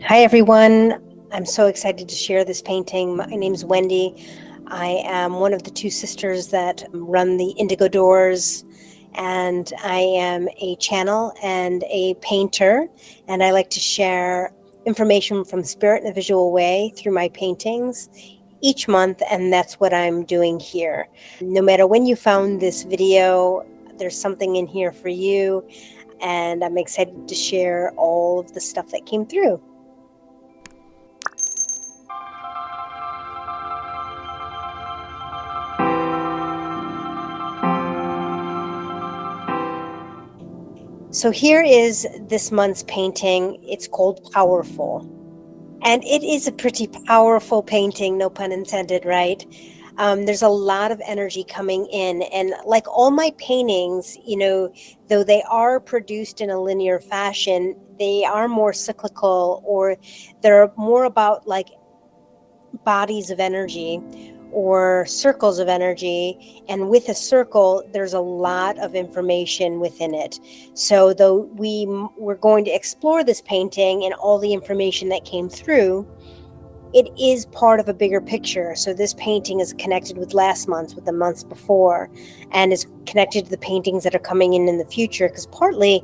Hi, everyone. I'm so excited to share this painting. My name's Wendy. I am one of the two sisters that run the Indigo Doors, and I am a channel and a painter, and I like to share information from spirit in a visual way through my paintings each month, and that's what I'm doing here. No matter when you found this video, there's something in here for you, and I'm excited to share all of the stuff that came through. So here is this month's painting. It's called Powerful. And it is a pretty powerful painting, no pun intended, right? There's a lot of energy coming in. And like all my paintings, though they are produced in a linear fashion, they are more cyclical, or they're more about like bodies of energy or circles of energy, and with a circle there's a lot of information within it. So though we're going to explore this painting and all the information that came through, it is part of a bigger picture. So this painting is connected with last month's, with the months before, and is connected to the paintings that are coming in the future, because partly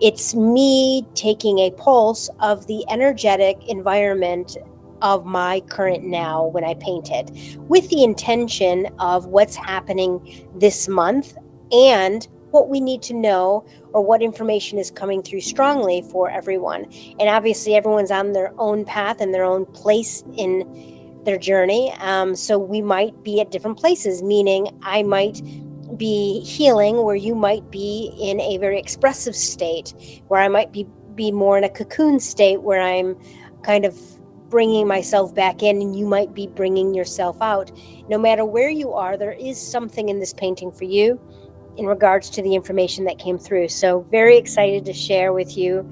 it's me taking a pulse of the energetic environment of my current now when I paint it, with the intention of what's happening this month and what we need to know, or what information is coming through strongly for everyone. And obviously everyone's on their own path and their own place in their journey. So we might be at different places, meaning I might be healing where you might be in a very expressive state, where I might be more in a cocoon state where I'm kind of bringing myself back in, and you might be bringing yourself out. No matter where you are, there is something in this painting for you in regards to the information that came through. So very excited to share with you.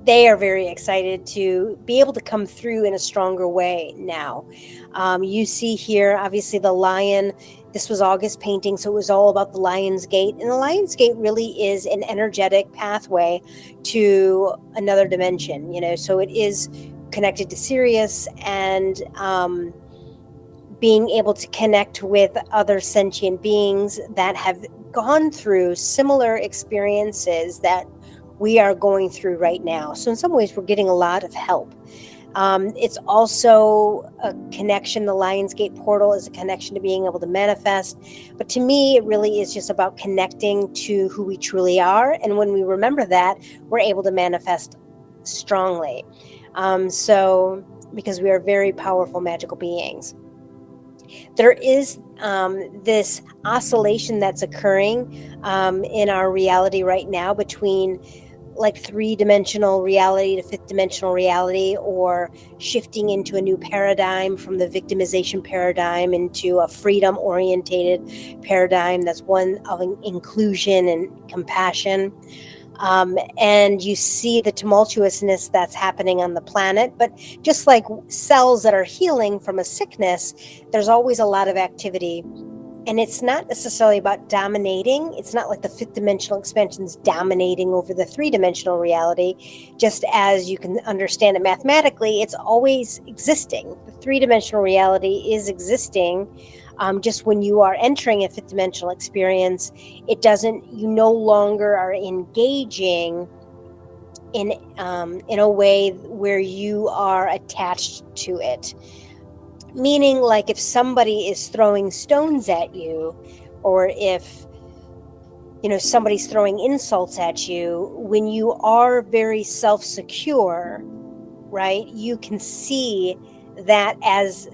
They are very excited to be able to come through in a stronger way now. You see here, obviously, the lion. This was August painting, so it was all about the Lion's Gate. And the Lion's Gate really is an energetic pathway to another dimension, so it is connected to Sirius, and being able to connect with other sentient beings that have gone through similar experiences that we are going through right now. So in some ways, we're getting a lot of help. It's also a connection. The Lionsgate portal is a connection to being able to manifest. But to me, it really is just about connecting to who we truly are. And when we remember that, we're able to manifest strongly. So because we are very powerful, magical beings. There is this oscillation that's occurring in our reality right now between like three-dimensional reality to fifth-dimensional reality, or shifting into a new paradigm from the victimization paradigm into a freedom-orientated paradigm that's one of inclusion and compassion. And you see the tumultuousness that's happening on the planet. But just like cells that are healing from a sickness, there's always a lot of activity. And it's not necessarily about dominating. It's not like the fifth dimensional expansion's dominating over the three-dimensional reality. Just as you can understand it mathematically, it's always existing. The three-dimensional reality is existing. Just when you are entering a fifth dimensional experience, you no longer are engaging in a way where you are attached to it. Meaning, like if somebody is throwing stones at you, or if somebody's throwing insults at you, when you are very self-secure, right, you can see that as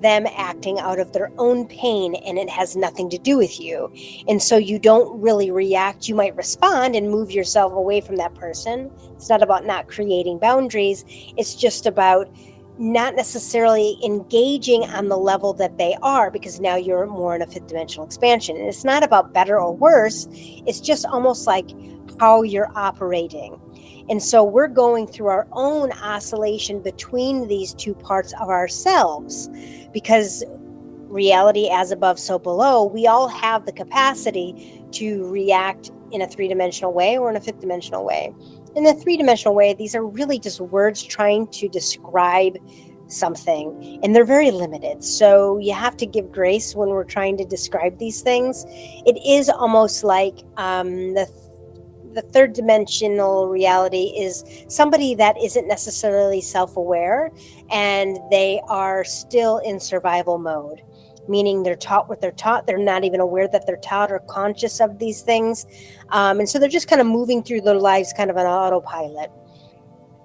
them acting out of their own pain, and it has nothing to do with you. And so you don't really react. You might respond and move yourself away from that person. It's not about not creating boundaries. It's just about not necessarily engaging on the level that they are, because now you're more in a fifth dimensional expansion. And it's not about better or worse. It's just almost like how you're operating. And so we're going through our own oscillation between these two parts of ourselves, because reality as above, so below, we all have the capacity to react in a three-dimensional way or in a fifth dimensional way. In the three-dimensional way, these are really just words trying to describe something, and they're very limited. So you have to give grace when we're trying to describe these things. It is almost like the third dimensional reality is somebody that isn't necessarily self-aware, and they are still in survival mode, meaning they're taught what they're taught. They're not even aware that they're taught or conscious of these things. And so they're just kind of moving through their lives kind of on autopilot.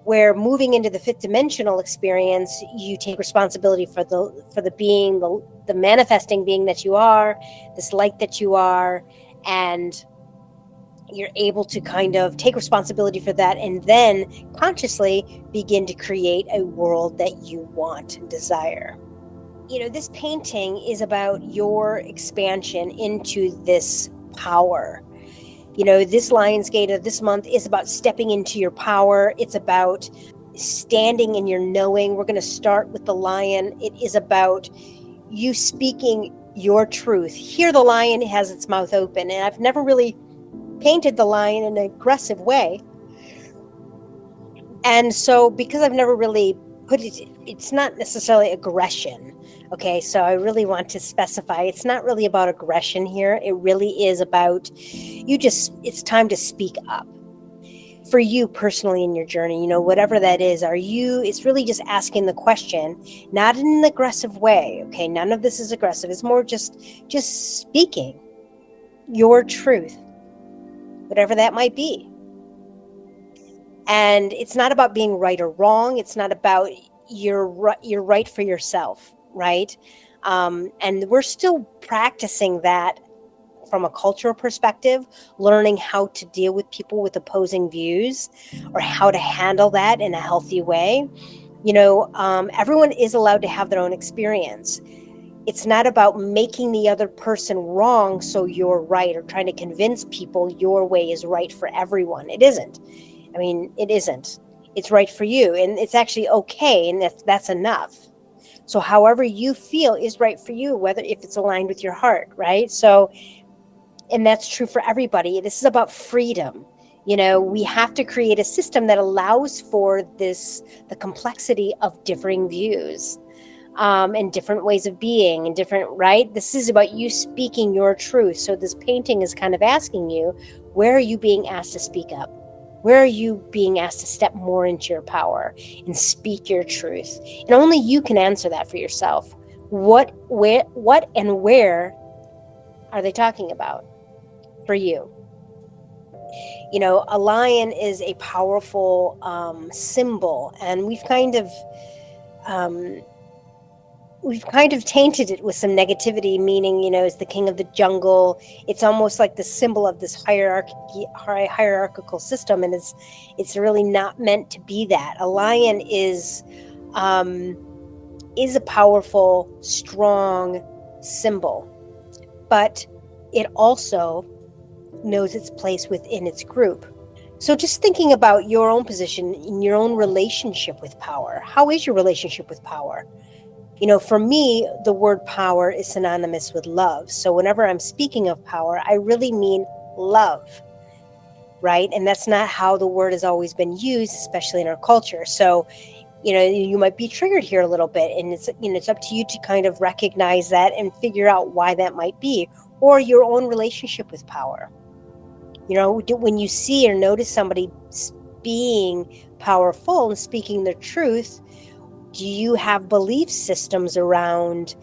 Where moving into the fifth dimensional experience, you take responsibility for the being, the manifesting being that you are, this light that you are, and you're able to kind of take responsibility for that, and then consciously begin to create a world that you want and desire. This painting is about your expansion into this power. This Lionsgate of this month is about stepping into your power. It's about standing in your knowing. We're going to start with the lion. It is about you speaking your truth. Here the lion has its mouth open, and I've never really painted the lion in an aggressive way. And so because I've never really put it's not necessarily aggression. Okay, so I really want to specify it's not really about aggression here. It really is about it's time to speak up for you personally in your journey. Whatever that is, it's really just asking the question, not in an aggressive way. Okay, none of this is aggressive. It's more just speaking your truth, whatever that might be. And it's not about being right or wrong. It's not about you're right for yourself, right? And we're still practicing that from a cultural perspective, learning how to deal with people with opposing views or how to handle that in a healthy way. Everyone is allowed to have their own experience. It's not about making the other person wrong so you're right, or trying to convince people your way is right for everyone. It isn't. It isn't. It's right for you, and it's actually okay, and that's enough. So however you feel is right for you, if it's aligned with your heart, right? So, and that's true for everybody. This is about freedom. We have to create a system that allows for the complexity of differing views, and different ways of being, and different, right? This is about you speaking your truth. So this painting is kind of asking you, where are you being asked to speak up? Where are you being asked to step more into your power and speak your truth? And only you can answer that for yourself. What, and where are they talking about for you? A lion is a powerful symbol, and we've kind of tainted it with some negativity, meaning, it's the king of the jungle. It's almost like the symbol of this hierarchical system, and it's really not meant to be that. A lion is a powerful, strong symbol, but it also knows its place within its group. So just thinking about your own position in your own relationship with power. How is your relationship with power? For me, the word power is synonymous with love. So whenever I'm speaking of power, I really mean love, right? And that's not how the word has always been used, especially in our culture. So, you might be triggered here a little bit, and it's up to you to kind of recognize that and figure out why that might be, or your own relationship with power. When you see or notice somebody being powerful and speaking their truth, do you have belief systems around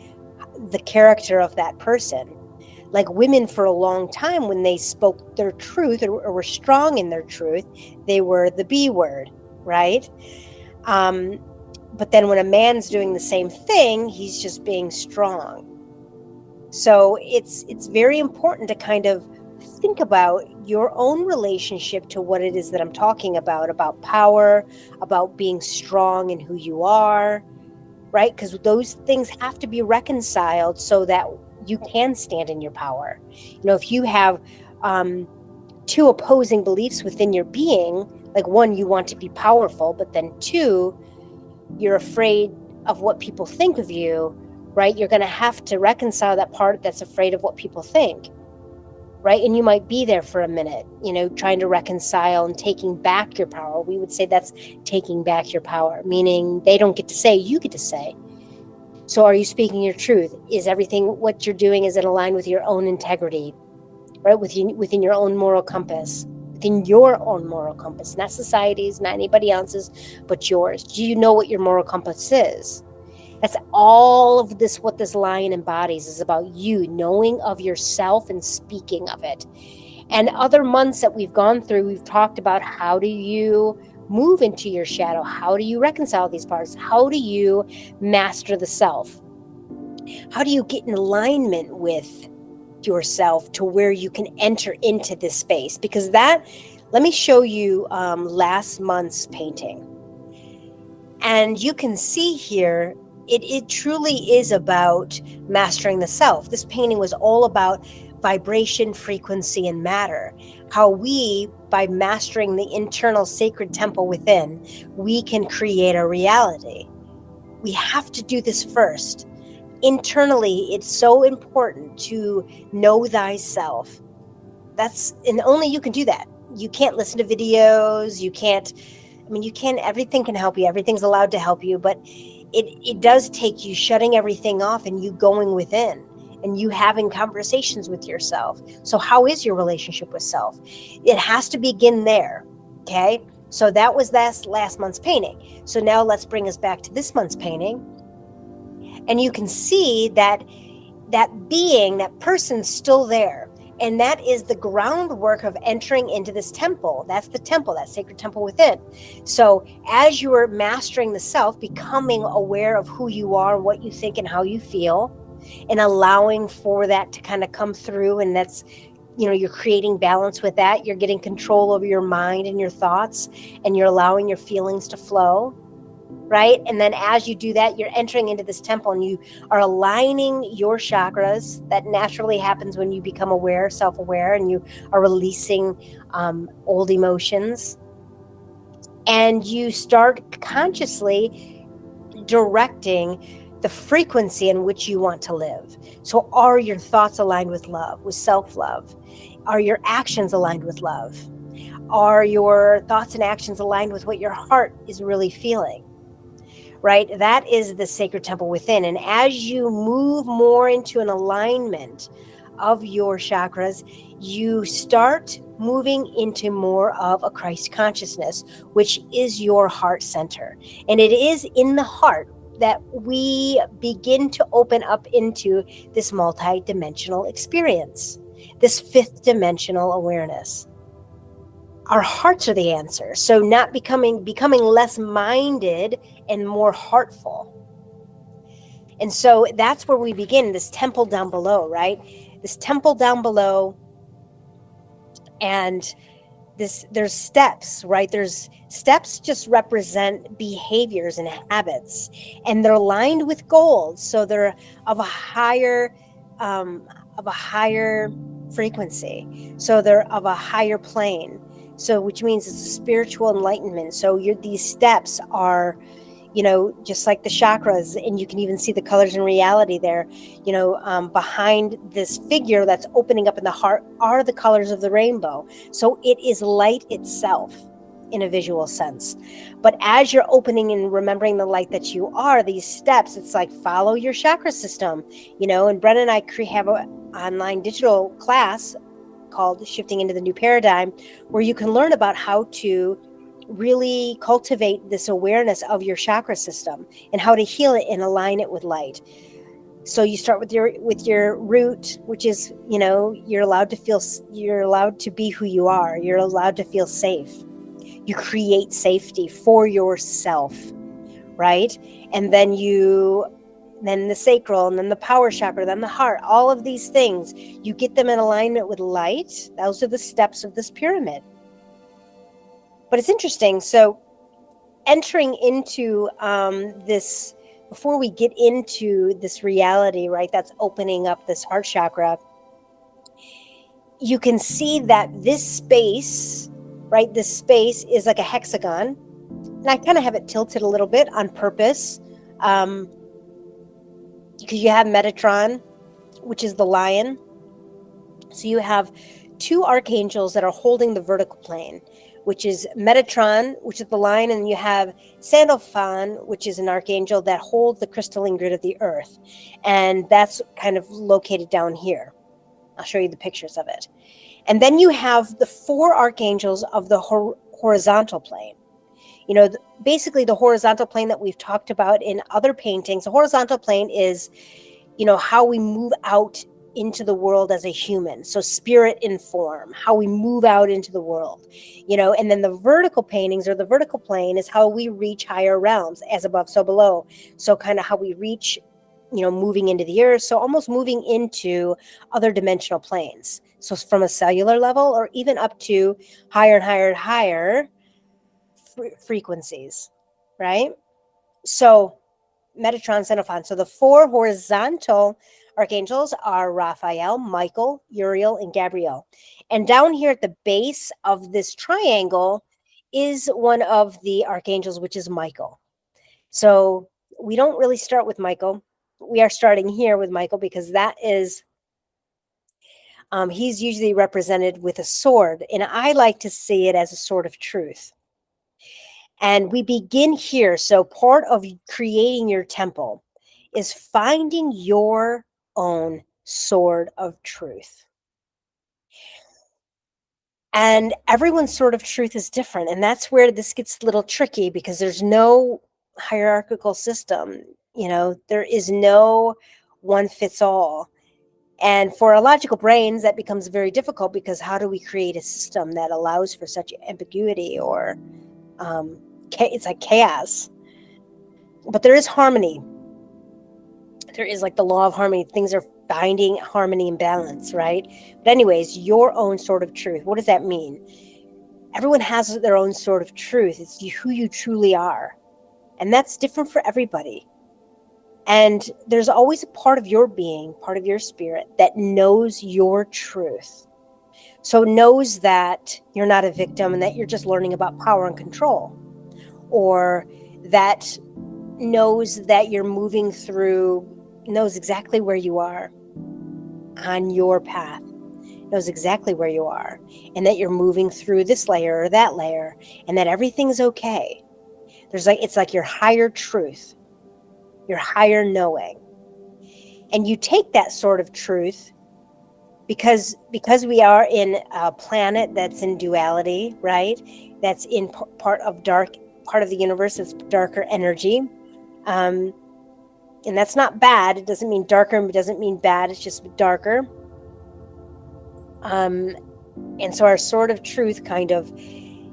the character of that person? Like women, for a long time, when they spoke their truth or were strong in their truth, they were the B word, right? But then when a man's doing the same thing, he's just being strong. So it's very important to kind of think about your own relationship to what it is that I'm talking about power, about being strong in who you are, right? Because those things have to be reconciled so that you can stand in your power. If you have two opposing beliefs within your being, like one, you want to be powerful, but then two, you're afraid of what people think of you, right? You're going to have to reconcile that part that's afraid of what people think, right? And you might be there for a minute, trying to reconcile and taking back your power. We would say that's taking back your power, meaning they don't get to say, you get to say. So are you speaking your truth? Is everything what you're doing, is it aligned with your own integrity, right? Within your own moral compass, within your own moral compass, not society's, not anybody else's, but yours. Do you know what your moral compass is? That's all of this, what this lion embodies is about you knowing of yourself and speaking of it. And other months that we've gone through, we've talked about how do you move into your shadow? How do you reconcile these parts? How do you master the self? How do you get in alignment with yourself to where you can enter into this space? Because let me show you last month's painting. And you can see here, it truly is about mastering the self. This painting was all about vibration, frequency, and matter. How we, by mastering the internal sacred temple within, we can create a reality. We have to do this first. Internally, it's so important to know thyself. And only you can do that. You can't listen to videos. You can, everything can help you. Everything's allowed to help you, but it does take you shutting everything off and you going within and you having conversations with yourself. So how is your relationship with self? It has to begin there. Okay. So that was last month's painting. So now let's bring us back to this month's painting. And you can see that being, that person's still there. And that is the groundwork of entering into this temple. That's the temple, that sacred temple within. So as you are mastering the self, becoming aware of who you are, what you think and how you feel, and allowing for that to kind of come through. And that's, you're creating balance with that. You're getting control over your mind and your thoughts, and you're allowing your feelings to flow. Right? And then as you do that, you're entering into this temple and you are aligning your chakras. That naturally happens when you become aware, self-aware, and you are releasing old emotions. And you start consciously directing the frequency in which you want to live. So are your thoughts aligned with love, with self-love? Are your actions aligned with love? Are your thoughts and actions aligned with what your heart is really feeling? Right? That is the sacred temple within. And as you move more into an alignment of your chakras, you start moving into more of a Christ consciousness, which is your heart center. And it is in the heart that we begin to open up into this multi-dimensional experience, this fifth dimensional awareness. Our hearts are the answer. So not becoming less minded and more heartful. And so that's where we begin, this temple down below, right? This temple down below. And there's steps, right? There's steps just represent behaviors and habits, and they're lined with gold. So they're of a higher frequency. So they're of a higher plane. So, which means it's a spiritual enlightenment. So these steps are, just like the chakras, and you can even see the colors in reality there, behind this figure that's opening up in the heart are the colors of the rainbow. So it is light itself in a visual sense. But as you're opening and remembering the light that you are, these steps, it's like follow your chakra system, and Brenna and I have an online digital class called Shifting into the New Paradigm, where you can learn about how to really cultivate this awareness of your chakra system and how to heal it and align it with light. So you start with your root, which is, you're allowed to be who you are. You're allowed to feel safe. You create safety for yourself, right? And then the sacral, and then the power chakra, then the heart, all of these things, you get them in alignment with light. Those are the steps of this pyramid. But it's interesting. So entering into this, before we get into this reality, right, that's opening up this heart chakra, you can see that this space, right, this space is like a hexagon. And I kind of have it tilted a little bit on purpose. Because you have Metatron, which is the lion, So you have two archangels that are holding the vertical plane, which is Metatron, which is the line, and you have Sandalphon, which is an archangel that holds the crystalline grid of the earth. And that's kind of located down here. I'll show you the pictures of it. And then you have the four archangels of the horizontal plane. You know, basically the horizontal plane that we've talked about in other paintings. The horizontal plane is, how we move out into the world as a human. So spirit in form, how we move out into the world, and then the vertical paintings, or the vertical plane, is how we reach higher realms, as above, so below. So kind of how we reach, moving into the earth. So almost moving into other dimensional planes. So from a cellular level, or even up to higher and higher and higher frequencies, right? So Metatron, Xenophon. So the four horizontal archangels are Raphael, Michael, Uriel, and Gabriel. And down here at the base of this triangle is one of the archangels, which is Michael. So we don't really start with Michael. We are starting here with Michael because that is, he's usually represented with a sword. And I like to see it as a sword of truth. And we begin here. So part of creating your temple is finding your own sword of truth. And everyone's sword of truth is different. And that's where this gets a little tricky, because there's no hierarchical system. There is no one fits all. And for our logical brains, that becomes very difficult, because how do we create a system that allows for such ambiguity, or it's like chaos? But there is harmony. There is like the law of harmony. Things are finding harmony and balance, right? But anyways, your own sword of truth. What does that mean? Everyone has their own sword of truth. It's who you truly are. And that's different for everybody. And there's always a part of your being, part of your spirit, that knows your truth. So knows that you're not a victim, and that you're just learning about power and control. Or that knows that you're moving through, knows exactly where you are on your path, knows exactly where you are, and that you're moving through this layer or that layer, and that everything's okay. It's like your higher truth, your higher knowing. And you take that sort of truth because we are in a planet that's in duality, right? That's in part of the universe that's darker energy. And that's not bad. It doesn't mean darker, it doesn't mean bad. It's just darker. And so our sword of truth kind of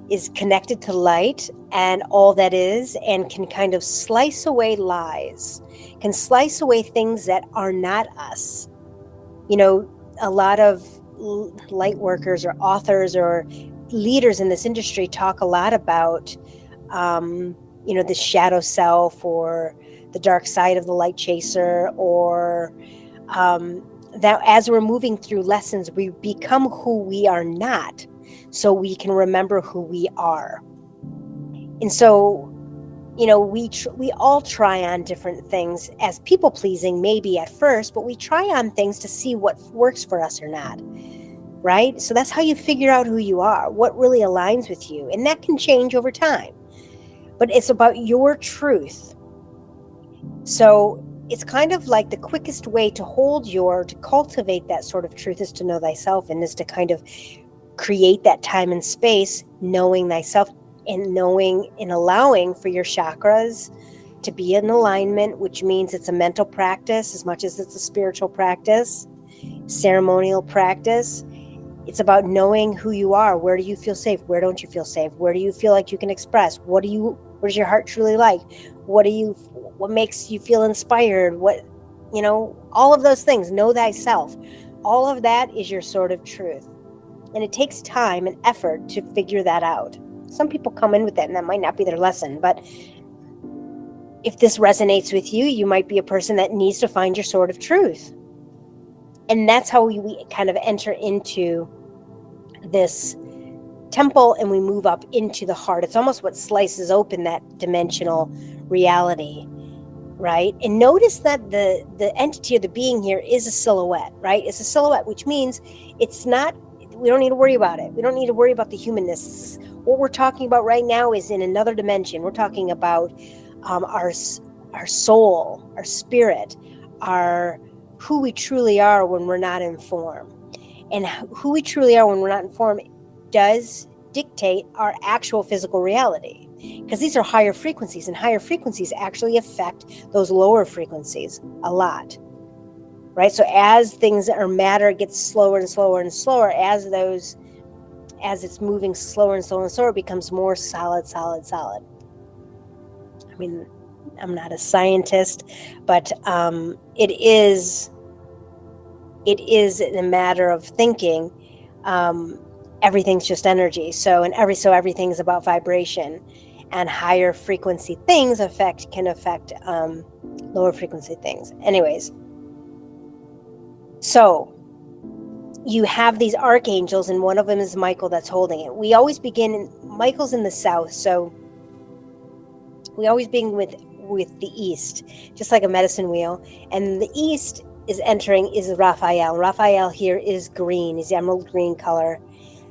is connected to light and all that is, and can kind of slice away lies, can slice away things that are not us. A lot of light workers or authors or leaders in this industry talk a lot about, the shadow self, or the dark side of the light chaser, or that as we're moving through lessons, we become who we are not, so we can remember who we are. And so, we all try on different things as people pleasing, maybe at first, but we try on things to see what works for us or not, right? So that's how you figure out who you are, what really aligns with you. And that can change over time, but it's about your truth. So it's kind of like the quickest way to cultivate that sort of truth is to know thyself, and is to kind of create that time and space, knowing thyself, and knowing and allowing for your chakras to be in alignment, which means it's a mental practice as much as it's a spiritual practice, ceremonial practice. It's about knowing who you are. Where do you feel safe? Where don't you feel safe? Where do you feel like you can express? What does your heart truly like? What makes you feel inspired? All of those things. Know thyself. All of that is your sword of truth. And it takes time and effort to figure that out. Some people come in with that, and that might not be their lesson. But if this resonates with you, you might be a person that needs to find your sword of truth. And that's how we kind of enter into this temple, and we move up into the heart. It's almost what slices open that dimensional reality, right? And notice that the entity or the being here is a silhouette, right? It's a silhouette, which means it's not, we don't need to worry about it. We don't need to worry about the humanness. What we're talking about right now is in another dimension. We're talking about our soul, our spirit, our who we truly are when we're not in form. And who we truly are when we're not in form does dictate our actual physical reality, because these are higher frequencies, and higher frequencies actually affect those lower frequencies a lot, right? So as things are matter gets slower and slower and slower, as it's moving slower and slower and slower, it becomes more solid. I mean, I'm not a scientist, but it is a matter of thinking. Everything's just energy. So everything's about vibration, and higher frequency things can affect lower frequency things. Anyways, so you have these archangels, and one of them is Michael that's holding it. We always begin, Michael's in the south, so we always begin with the east, just like a medicine wheel. And the east is Raphael. Raphael here is green, is emerald green color.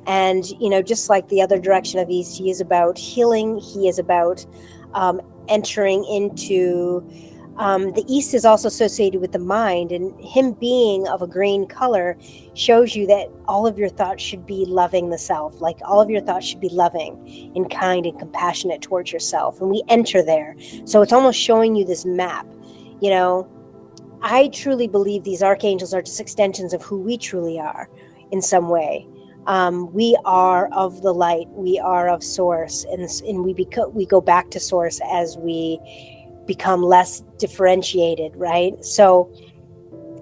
And, just like the other direction of east, he is about healing. He is about entering into, the east is also associated with the mind, and him being of a green color shows you that all of your thoughts should be loving the self. Like all of your thoughts should be loving and kind and compassionate towards yourself. And we enter there. So it's almost showing you this map. I truly believe these archangels are just extensions of who we truly are in some way. We are of the light. We are of source, and we go back to source as we become less differentiated, right? So,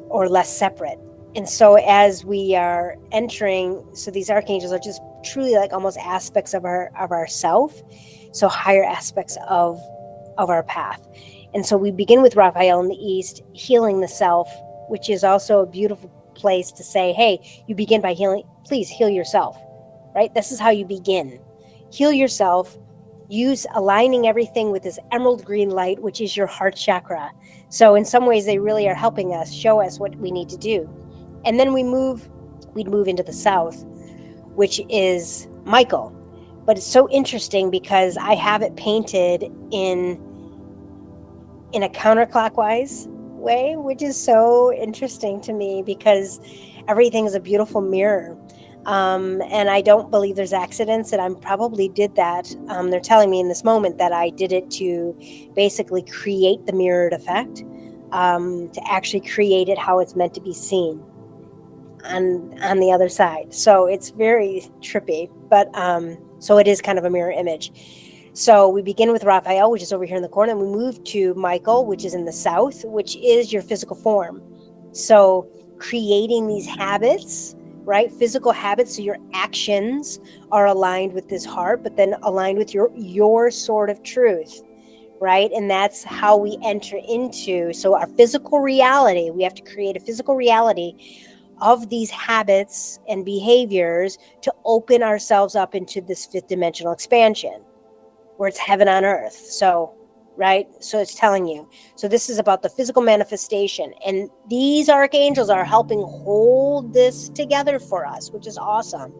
or less separate. And so as we are entering, so these archangels are just truly like almost aspects of our self. So higher aspects of our path. And so we begin with Raphael in the east, healing the self, which is also a beautiful place to say, hey, you begin by healing. Please heal yourself, right? This is how you begin. Heal yourself. Use aligning everything with this emerald green light, which is your heart chakra. So in some ways, they really are helping us, show us what we need to do. And then we'd move into the south, which is Michael. But it's so interesting because I have it painted in a counterclockwise way, which is so interesting to me because everything is a beautiful mirror. And I don't believe there's accidents, and I probably did that. They're telling me in this moment that I did it to basically create the mirrored effect, to actually create it how it's meant to be seen on the other side. So it's very trippy, but so it is kind of a mirror image. So we begin with Raphael, which is over here in the corner, and we move to Michael, which is in the south, which is your physical form. So creating these habits, right? Physical habits. So your actions are aligned with this heart, but then aligned with your sort of truth, right? And that's how we enter into, so our physical reality, we have to create a physical reality of these habits and behaviors to open ourselves up into this fifth dimensional expansion where it's heaven on earth. So, right? So it's telling you. So this is about the physical manifestation. And these archangels are helping hold this together for us, which is awesome.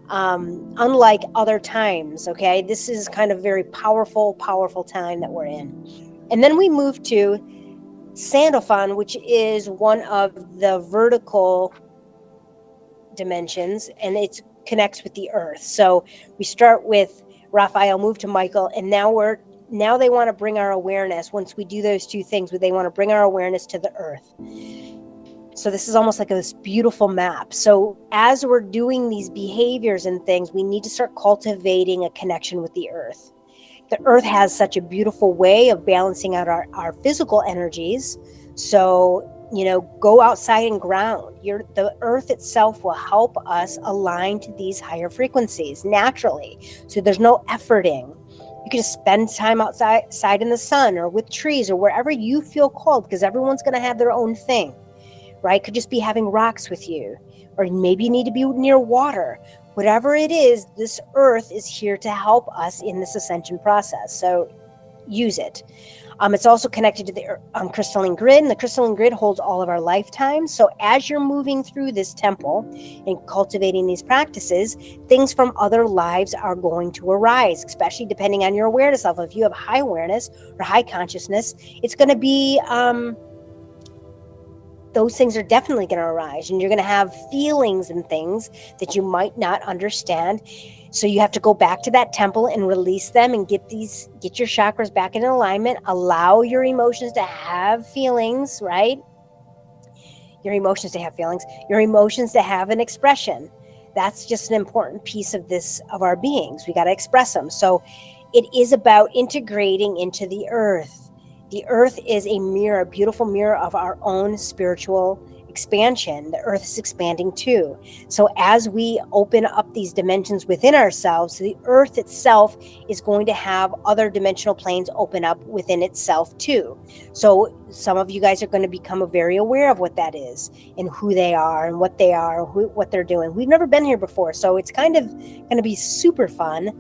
Unlike other times, okay? This is kind of very powerful time that we're in. And then we move to Sandalphon, which is one of the vertical dimensions, and it connects with the earth. So we start with Raphael, move to Michael, and now they want to bring our awareness. Once we do those two things, they want to bring our awareness to the earth. So this is almost like this beautiful map. So as we're doing these behaviors and things, we need to start cultivating a connection with the earth. The earth has such a beautiful way of balancing out our physical energies. So, go outside and ground. The earth itself will help us align to these higher frequencies naturally. So there's no efforting. You can just spend time outside in the sun or with trees or wherever you feel called, because everyone's going to have their own thing, right? Could just be having rocks with you, or maybe you need to be near water. Whatever it is, this earth is here to help us in this ascension process. So, use it. It's also connected to the crystalline grid, and the crystalline grid holds all of our lifetimes. So as you're moving through this temple and cultivating these practices, things from other lives are going to arise, especially depending on your awareness level. If you have high awareness or high consciousness, it's going to be those things are definitely going to arise, and you're going to have feelings and things that you might not understand. So you have to go back to that temple and release them and get your chakras back in alignment. Allow your emotions to have feelings, right? Your emotions to have feelings, your emotions to have an expression. That's just an important piece of our beings. We got to express them. So it is about integrating into the earth. The earth is a mirror, a beautiful mirror of our own spiritual expansion. The earth is expanding too. So as we open up these dimensions within ourselves, the earth itself is going to have other dimensional planes open up within itself too. So some of you guys are going to become very aware of what that is and who they are and what they are, what they're doing. We've never been here before, so it's kind of going to be super fun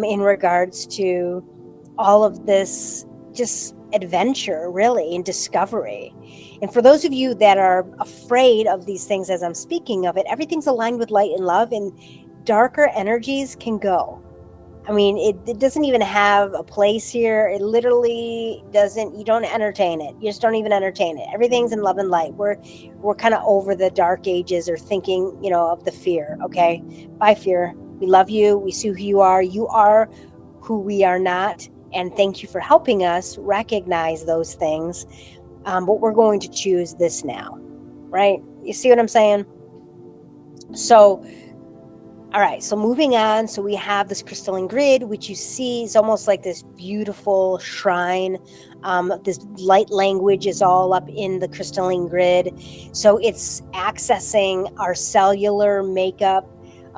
in regards to all of this just adventure, really, and discovery. And for those of you that are afraid of these things as I'm speaking of it, everything's aligned with light and love, and darker energies can go. I mean, it doesn't even have a place here. It literally doesn't. You don't entertain it. You just don't even entertain it. Everything's in love and light. We're kind of over the dark ages or thinking, of the fear. Okay, bye fear. We love you. We see who you are. You are who we are not. And thank you for helping us recognize those things. But we're going to choose this now, right? You see what I'm saying? So, all right. So moving on. So we have this crystalline grid, which you see is almost like this beautiful shrine. This light language is all up in the crystalline grid. So it's accessing our cellular makeup.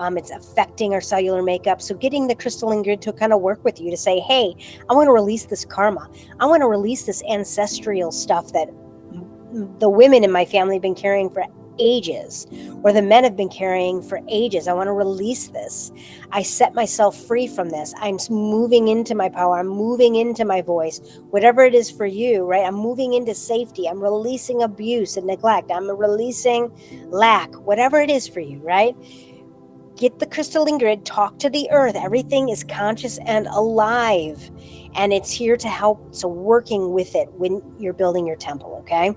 It's affecting our cellular makeup. So getting the crystalline grid to kind of work with you to say, hey, I want to release this karma. I want to release this ancestral stuff that the women in my family have been carrying for ages, or the men have been carrying for ages. I want to release this. I set myself free from this. I'm moving into my power. I'm moving into my voice, whatever it is for you, right? I'm moving into safety. I'm releasing abuse and neglect. I'm releasing lack, whatever it is for you, right? Get the crystalline grid, talk to the earth. Everything is conscious and alive, and it's here to help. So working with it when you're building your temple, okay?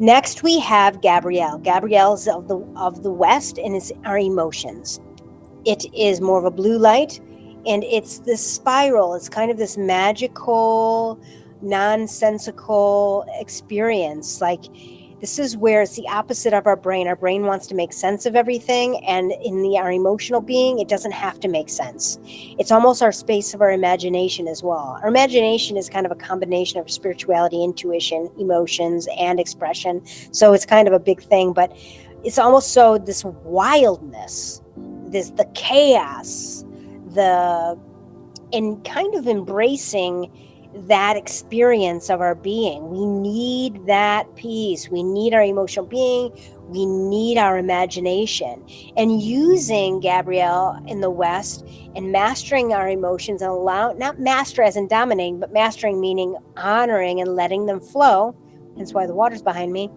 Next, we have Gabrielle. Gabrielle is of the West, and it's our emotions. It is more of a blue light, and it's this spiral. It's kind of this magical, nonsensical experience. Like, this is where it's the opposite of our brain. Our brain wants to make sense of everything, and in our emotional being, it doesn't have to make sense. It's almost our space of our imagination as well. Our imagination is kind of a combination of spirituality, intuition, emotions, and expression. So it's kind of a big thing, but it's almost so this wildness, the chaos, and kind of embracing that experience of our being. We need that peace. We need our emotional being. We need our imagination. And using Gabrielle in the West and mastering our emotions and not master as in dominating, but mastering meaning honoring and letting them flow. That's why the water's behind me.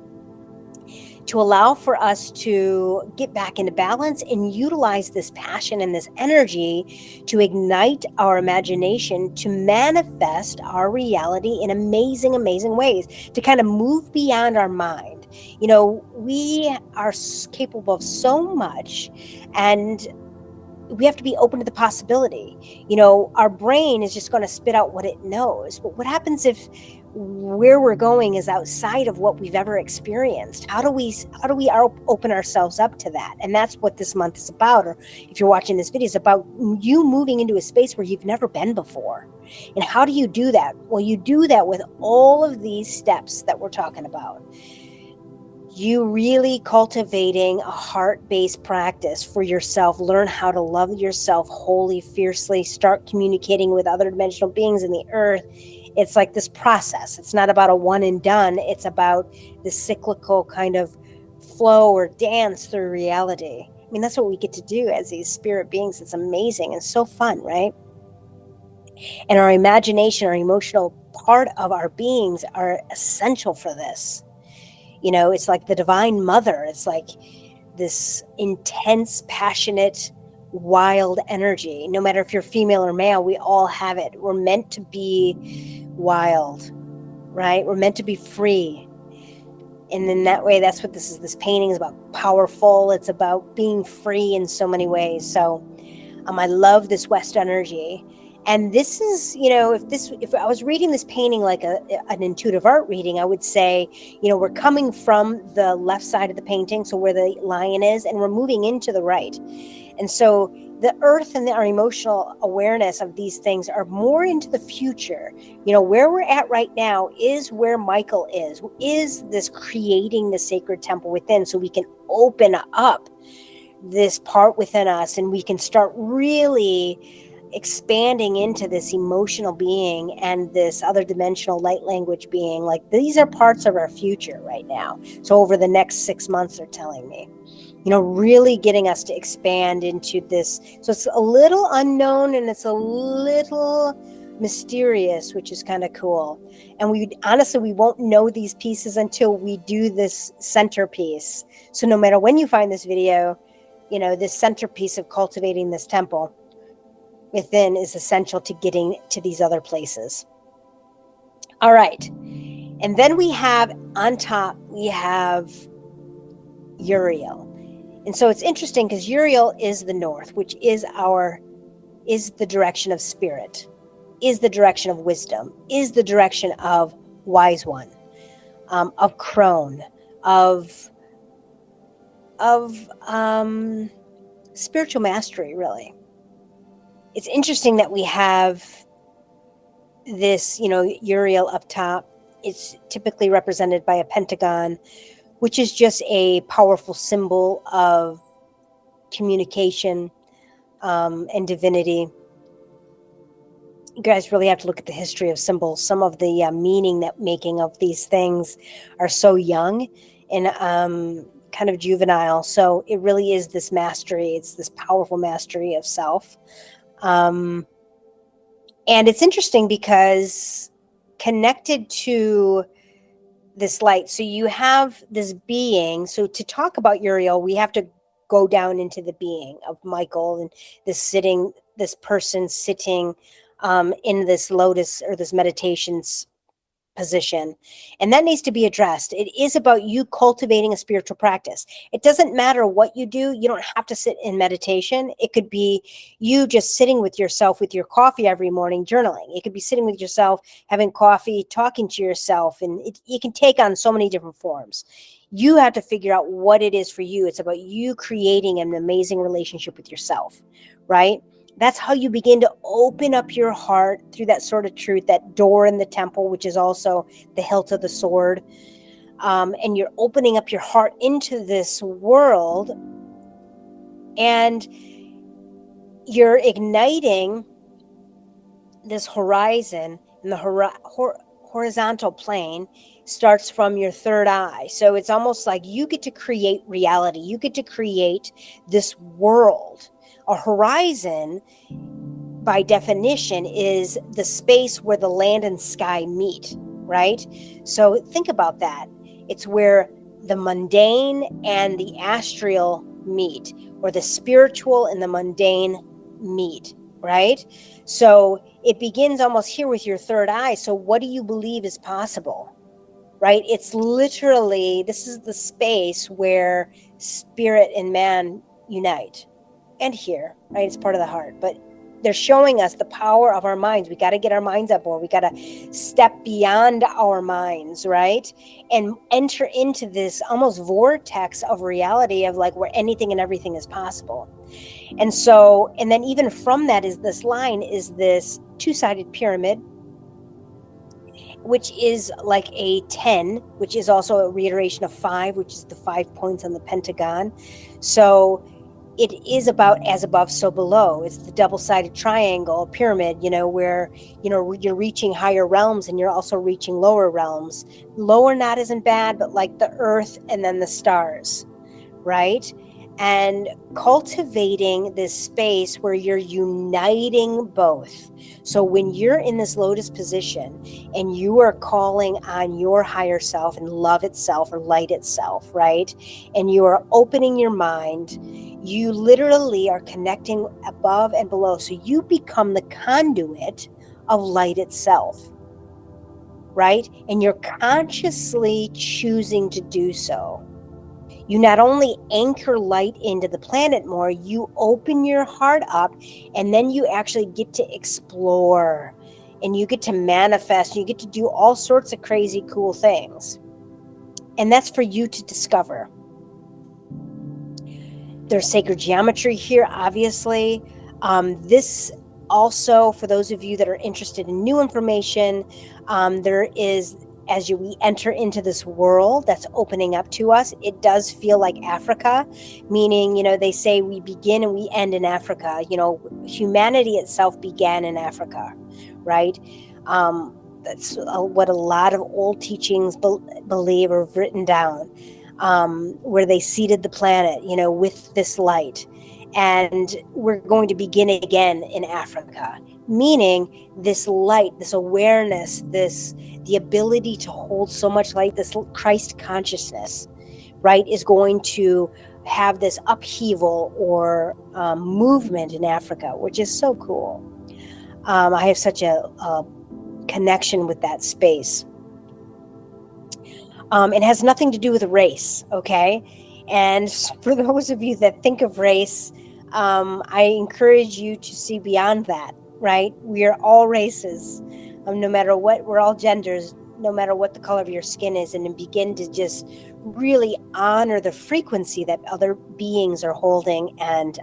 To allow for us to get back into balance and utilize this passion and this energy to ignite our imagination, to manifest our reality in amazing, amazing ways, to kind of move beyond our mind. We are capable of so much, and we have to be open to the possibility. Our brain is just going to spit out what it knows. But what happens if where we're going is outside of what we've ever experienced? How do we open ourselves up to that? And that's what this month is about. Or if you're watching this video, it's about you moving into a space where you've never been before. And how do you do that? Well, you do that with all of these steps that we're talking about. You really cultivating a heart-based practice for yourself. Learn how to love yourself wholly, fiercely. Start communicating with other dimensional beings in the earth. It's like this process. It's not about a one and done. It's about the cyclical kind of flow or dance through reality. I mean, that's what we get to do as these spirit beings. It's amazing and so fun, right? And our imagination, our emotional part of our beings are essential for this. You know, it's like the divine mother. It's like this intense, passionate, wild energy. No matter if you're female or male, we all have it. We're meant to be wild, right? We're meant to be free. And in that way, that's what this painting is about. Powerful. It's about being free in so many ways. So I love this West energy. And this is, you know, if I was reading this painting like an intuitive art reading, I would say, you know, we're coming from the left side of the painting, so where the lion is, and we're moving into the right. And so the earth and our emotional awareness of these things are more into the future. You know, where we're at right now is where Michael is this creating the sacred temple within, so we can open up this part within us and we can start really expanding into this emotional being and this other dimensional light language being. Like, these are parts of our future right now. So over the next 6 months, they're telling me, you know, really getting us to expand into this. So it's a little unknown and it's a little mysterious, which is kind of cool. And we won't know these pieces until we do this centerpiece. So no matter when you find this video, you know, this centerpiece of cultivating this temple within is essential to getting to these other places. All right. And then we have on top, we have Uriel. And so it's interesting because Uriel is the north, which is the direction of spirit, is the direction of wisdom, is the direction of wise one, of crone, of spiritual mastery, really. It's interesting that we have this, you know, Uriel up top. It's typically represented by a pentagon, which is just a powerful symbol of communication and divinity. You guys really have to look at the history of symbols. Some of the meaning that making of these things are so young and kind of juvenile. So it really is this mastery. It's this powerful mastery of self. And it's interesting because connected to this light, so you have this being. So to talk about Uriel, we have to go down into the being of Michael and this person sitting in this lotus or this meditation position. And that needs to be addressed. It is about you cultivating a spiritual practice. It doesn't matter what you do. You don't have to sit in meditation. It could be you just sitting with yourself with your coffee every morning, journaling. It could be sitting with yourself, having coffee, talking to yourself. And it can take on so many different forms. You have to figure out what it is for you. It's about you creating an amazing relationship with yourself, right? That's how you begin to open up your heart through that sort of truth, that door in the temple, which is also the hilt of the sword. And you're opening up your heart into this world and you're igniting this horizon, and the horizontal plane starts from your third eye. So it's almost like you get to create reality. You get to create this world. A horizon, by definition, is the space where the land and sky meet, right? So think about that. It's where the mundane and the astral meet, or the spiritual and the mundane meet, right? So it begins almost here with your third eye. So what do you believe is possible, right? It's literally, this is the space where spirit and man unite. And here, right? It's part of the heart. But they're showing us the power of our minds. We got to get our minds up more. We got to step beyond our minds, right? And enter into this almost vortex of reality of like where anything and everything is possible. And so, and then even from that is this line, is this two-sided pyramid, which is like a 10, which is also a reiteration of 5, which is the 5 points on the pentagon. So it is about as above, so below. It's the double-sided triangle, pyramid, you know, where, you know, you're reaching higher realms and you're also reaching lower realms. Lower not isn't bad, but like the earth and then the stars, right? and cultivating this space where you're uniting both. So when you're in this lotus position and you are calling on your higher self and love itself or light itself, right? And you are opening your mind, you literally are connecting above and below. So you become the conduit of light itself, right? And you're consciously choosing to do so. You not only anchor light into the planet more, you open your heart up, and then you actually get to explore and you get to manifest. You get to do all sorts of crazy, cool things. And that's for you to discover. There's sacred geometry here, obviously. This also, for those of you that are interested in new information, there is, as we enter into this world that's opening up to us, it does feel like Africa, meaning, they say we begin and we end in Africa. Humanity itself began in Africa, right? That's what a lot of old teachings believe or have written down, where they seeded the planet, with this light. And we're going to begin again in Africa, meaning this light, this awareness, the ability to hold so much light, this Christ consciousness, right, is going to have this upheaval or movement in Africa, which is so cool. I have such a connection with that space. It has nothing to do with race, okay? And for those of you that think of race, I encourage you to see beyond that, right? We are all races, no matter what, we're all genders, no matter what the color of your skin is, and then begin to just really honor the frequency that other beings are holding, and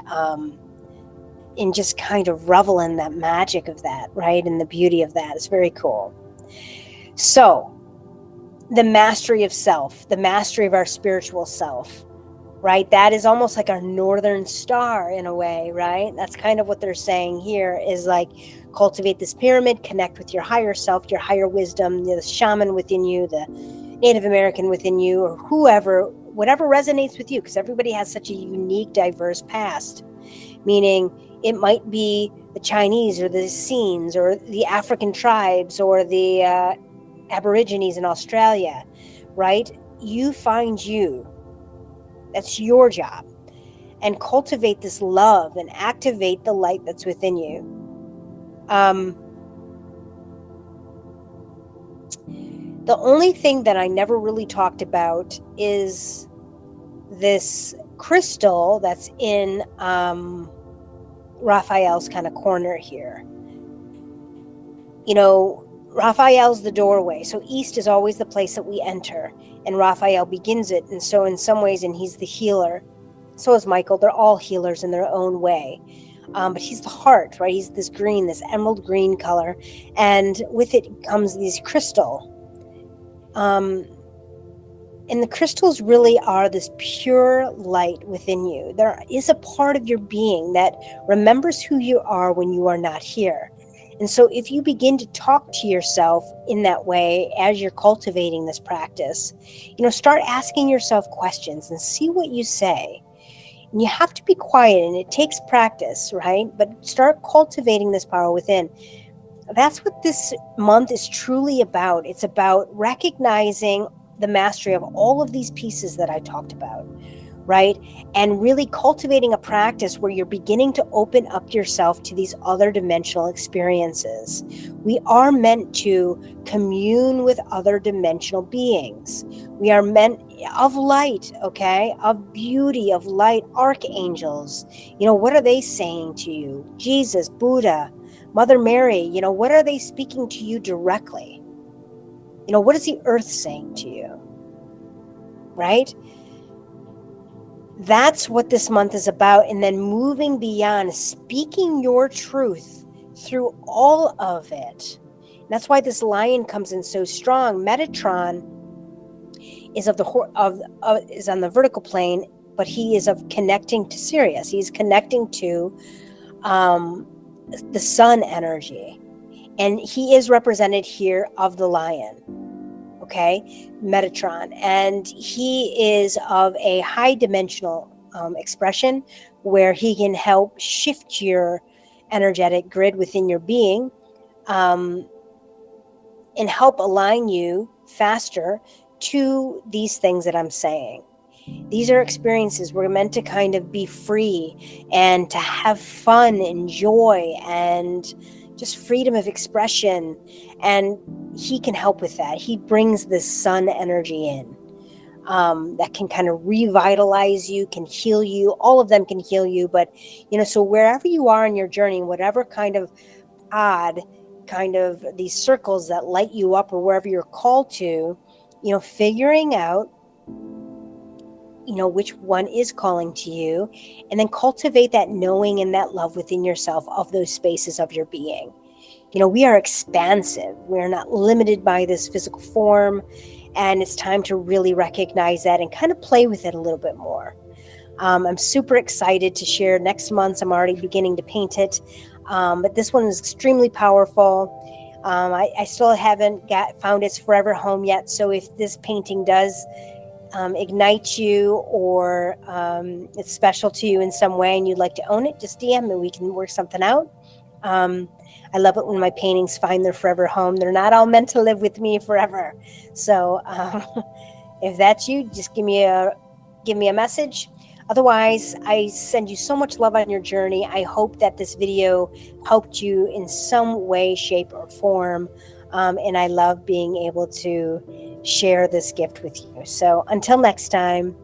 just kind of revel in that magic of that, right? And the beauty of that is very cool. So, the mastery of self, the mastery of our spiritual self, right? That is almost like our northern star in a way, right? That's kind of what they're saying here, is like cultivate this pyramid, connect with your higher self, your higher wisdom, the shaman within you, the Native American within you, or whatever resonates with you, because everybody has such a unique, diverse past, meaning it might be the Chinese or the Essenes or the African tribes or the Aborigines in Australia, right? You find you. That's your job. And cultivate this love and activate the light that's within you. The only thing that I never really talked about is this crystal that's in Raphael's kind of corner here. Raphael's the doorway. So east is always the place that we enter, and Raphael begins it. And so in some ways, and he's the healer. So is Michael. They're all healers in their own way. But he's the heart, right? He's this green, this emerald green color. And with it comes these crystal. And the crystals really are this pure light within you. There is a part of your being that remembers who you are when you are not here. And so if you begin to talk to yourself in that way as you're cultivating this practice, start asking yourself questions and see what you say. And you have to be quiet, and it takes practice, right? But start cultivating this power within. That's what this month is truly about. It's about recognizing the mastery of all of these pieces that I talked about, right? And really cultivating a practice where you're beginning to open up yourself to these other dimensional experiences. We are meant to commune with other dimensional beings. We are meant of light, okay? Of beauty, of light, archangels. What are they saying to you? Jesus, Buddha, Mother Mary, what are they speaking to you directly? What is the earth saying to you? Right? That's what this month is about. And then moving beyond, speaking your truth through all of it. And that's why this lion comes in so strong. Metatron is is on the vertical plane, but he is of connecting to Sirius. He's connecting to the sun energy. And he is represented here of the lion. Okay, Metatron, and he is of a high dimensional expression, where he can help shift your energetic grid within your being, um, and help align you faster to these things that I'm saying. These are experiences. We're meant to kind of be free and to have fun and joy and just freedom of expression. And he can help with that. He brings this sun energy in, that can kind of revitalize you, can heal you. All of them can heal you. But, so wherever you are in your journey, whatever kind of odd kind of these circles that light you up, or wherever you're called to, figuring out which one is calling to you, and then cultivate that knowing and that love within yourself of those spaces of your being. We are expansive. We're not limited by this physical form, and it's time to really recognize that and kind of play with it a little bit more. I'm super excited to share next month. I'm already beginning to paint it, but this one is extremely powerful. I still haven't found its forever home yet, so if this painting does ignite you, or it's special to you in some way and you'd like to own it, just DM me. We can work something out. I love it when my paintings find their forever home. They're not all meant to live with me forever. So if that's you, just give me a message. Otherwise, I send you so much love on your journey. I hope that this video helped you in some way, shape, or form. And I love being able to share this gift with you. So until next time.